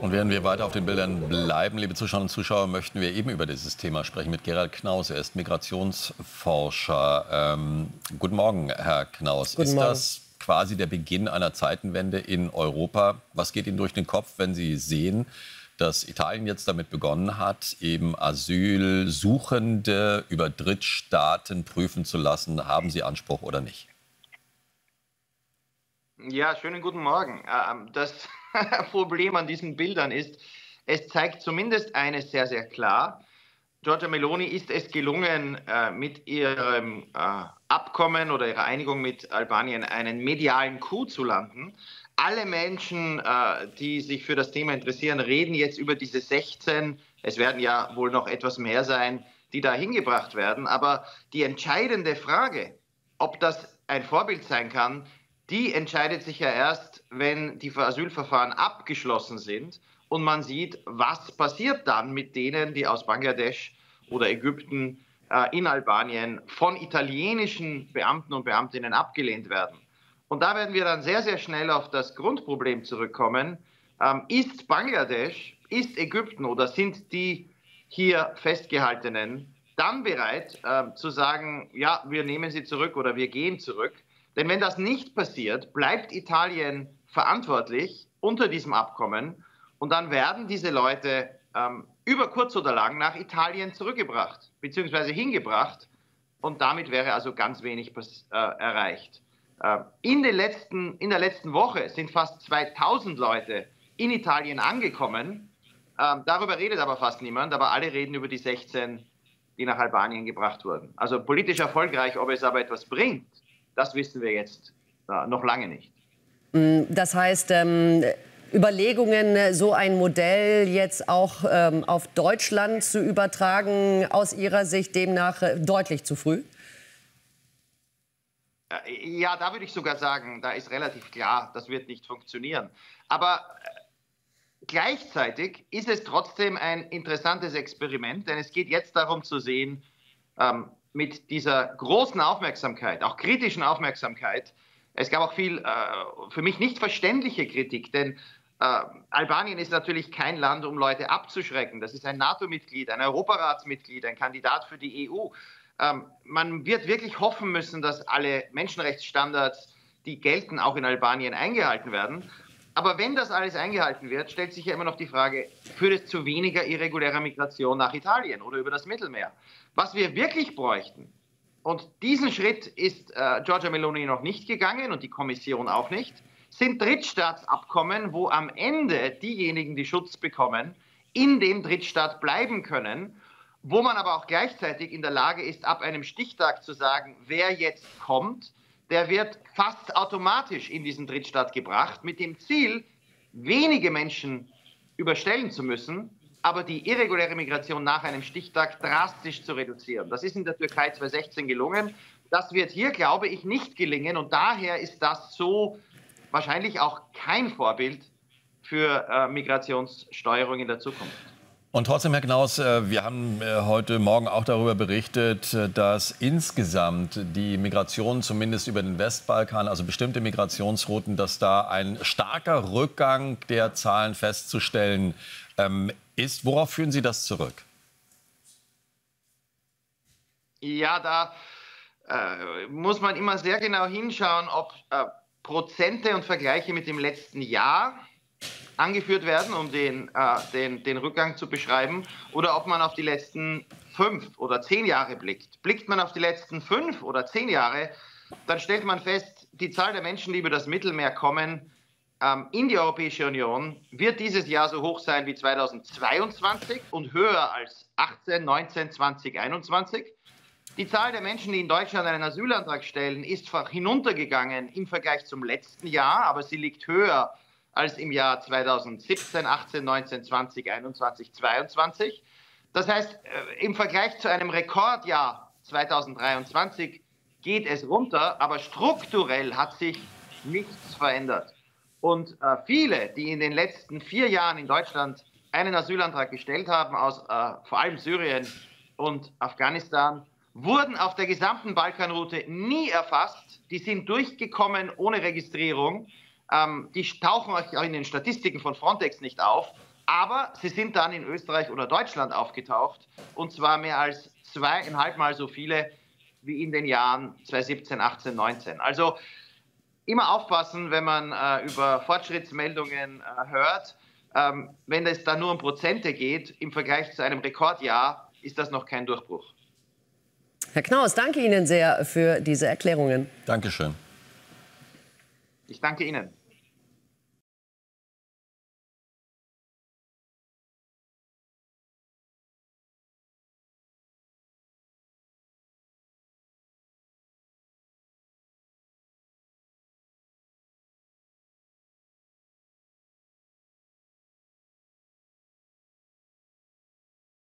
Und während wir weiter auf den Bildern bleiben, liebe Zuschauerinnen und Zuschauer, möchten wir eben über dieses Thema sprechen mit Gerald Knaus. Er ist Migrationsforscher. Guten Morgen, Herr Knaus. Guten Morgen. Ist das quasi der Beginn einer Zeitenwende in Europa? Was geht Ihnen durch den Kopf, wenn Sie sehen, dass Italien jetzt damit begonnen hat, eben Asylsuchende über Drittstaaten prüfen zu lassen, haben sie Anspruch oder nicht? Ja, schönen guten Morgen. Das Problem an diesen Bildern ist, es zeigt zumindest eines sehr, sehr klar. Giorgia Meloni ist es gelungen, mit ihrem Abkommen oder ihrer Einigung mit Albanien einen medialen Coup zu landen. Alle Menschen, die sich für das Thema interessieren, reden jetzt über diese 16, es werden ja wohl noch etwas mehr sein, die da hingebracht werden. Aber die entscheidende Frage, ob das ein Vorbild sein kann, die entscheidet sich ja erst, wenn die Asylverfahren abgeschlossen sind und man sieht, was passiert dann mit denen, die aus Bangladesch oder Ägypten in Albanien von italienischen Beamten und Beamtinnen abgelehnt werden. Und da werden wir dann sehr, sehr schnell auf das Grundproblem zurückkommen. Ist Bangladesch, ist Ägypten oder sind die hier Festgehaltenen dann bereit zu sagen, ja, wir nehmen sie zurück oder wir gehen zurück? Denn wenn das nicht passiert, bleibt Italien verantwortlich unter diesem Abkommen und dann werden diese Leute über kurz oder lang nach Italien zurückgebracht bzw. hingebracht und damit wäre also ganz wenig erreicht. In der letzten Woche sind fast 2000 Leute in Italien angekommen. Darüber redet aber fast niemand, aber alle reden über die 16, die nach Albanien gebracht wurden. Also politisch erfolgreich, ob es aber etwas bringt, das wissen wir jetzt noch lange nicht. Das heißt, Überlegungen, so ein Modell jetzt auch auf Deutschland zu übertragen, aus Ihrer Sicht demnach deutlich zu früh? Ja, da würde ich sogar sagen, da ist relativ klar, das wird nicht funktionieren. Aber gleichzeitig ist es trotzdem ein interessantes Experiment, denn es geht jetzt darum zu sehen, mit dieser großen Aufmerksamkeit, auch kritischen Aufmerksamkeit, es gab auch viel für mich nicht verständliche Kritik, denn Albanien ist natürlich kein Land, um Leute abzuschrecken. Das ist ein NATO-Mitglied, ein Europaratsmitglied, ein Kandidat für die EU. Man wird wirklich hoffen müssen, dass alle Menschenrechtsstandards, die gelten, auch in Albanien eingehalten werden. Aber wenn das alles eingehalten wird, stellt sich ja immer noch die Frage, führt es zu weniger irregulärer Migration nach Italien oder über das Mittelmeer? Was wir wirklich bräuchten, und diesen Schritt ist Giorgia Meloni noch nicht gegangen und die Kommission auch nicht, sind Drittstaatsabkommen, wo am Ende diejenigen, die Schutz bekommen, in dem Drittstaat bleiben können, wo man aber auch gleichzeitig in der Lage ist, ab einem Stichtag zu sagen, wer jetzt kommt, der wird fast automatisch in diesen Drittstaat gebracht, mit dem Ziel, wenige Menschen überstellen zu müssen, aber die irreguläre Migration nach einem Stichtag drastisch zu reduzieren. Das ist in der Türkei 2016 gelungen. Das wird hier, glaube ich, nicht gelingen. Und daher ist das so wahrscheinlich auch kein Vorbild für Migrationssteuerung in der Zukunft. Und trotzdem, Herr Knaus, wir haben heute Morgen auch darüber berichtet, dass insgesamt die Migration zumindest über den Westbalkan, also bestimmte Migrationsrouten, dass da ein starker Rückgang der Zahlen festzustellen ist. Worauf führen Sie das zurück? Ja, da muss man immer sehr genau hinschauen, ob Prozente und Vergleiche mit dem letzten Jahr angeführt werden, um den Rückgang zu beschreiben, oder ob man auf die letzten 5 oder 10 Jahre blickt. Blickt man auf die letzten 5 oder 10 Jahre, dann stellt man fest, die Zahl der Menschen, die über das Mittelmeer kommen, in die Europäische Union, wird dieses Jahr so hoch sein wie 2022 und höher als 18, 19, 20, 21. Die Zahl der Menschen, die in Deutschland einen Asylantrag stellen, ist hinuntergegangen im Vergleich zum letzten Jahr, aber sie liegt höher als im Jahr 2017, 18, 19, 20, 21, 22. Das heißt, im Vergleich zu einem Rekordjahr 2023 geht es runter, aber strukturell hat sich nichts verändert. Und viele, die in den letzten 4 Jahren in Deutschland einen Asylantrag gestellt haben, aus vor allem Syrien und Afghanistan, wurden auf der gesamten Balkanroute nie erfasst. Die sind durchgekommen ohne Registrierung. Die tauchen auch in den Statistiken von Frontex nicht auf. Aber sie sind dann in Österreich oder Deutschland aufgetaucht, und zwar mehr als 2,5 Mal so viele wie in den Jahren 2017, 18, 19. Also immer aufpassen, wenn man über Fortschrittsmeldungen hört. Wenn es da nur um Prozente geht, im Vergleich zu einem Rekordjahr, ist das noch kein Durchbruch. Herr Knaus, danke Ihnen sehr für diese Erklärungen. Dankeschön. Ich danke Ihnen.